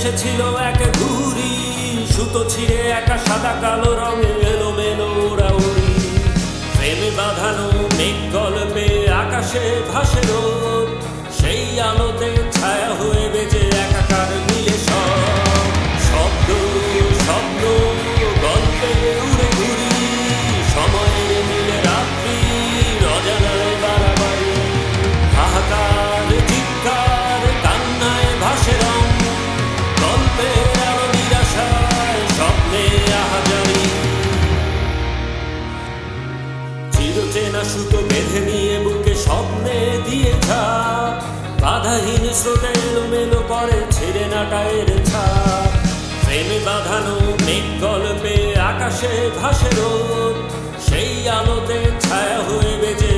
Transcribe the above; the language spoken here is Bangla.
এসেছিল এক ঘুড়ি, সুতো ছিঁড়ে একা সাদা কালো রঙে এলোমেলো উড়াউড়ি। প্রেমে বাঁধানো মেঘ গল্পে আকাশে ভাসে রোদ, সেই আলোতে ছায়া হয়ে বেজে একাকার মিলে সব শব্দ শব্দ গল্পে উড়ে ঘুরি। সময়ের মিলে রাত্রি অজানায় বাড়াবাড়ি, হাহাকার চিৎকার কান্নায় ভাসে রং, গল্পে আলো নিরাশায় স্বপ্নে আহাজারি। চিরচেনা সুতো বেঁধে নিয়ে বুকে স্বপ্নে দিয়ে ছাপ, বাধাহীন স্রোতে এলোমেলো করে ছেড়ে না টায়ের ছাপ। প্রেমে বাঁধানো মেঘ গল্পে আকাশে ভাসে রোদ, সেই আলোতে ছায়া হয়ে বেজে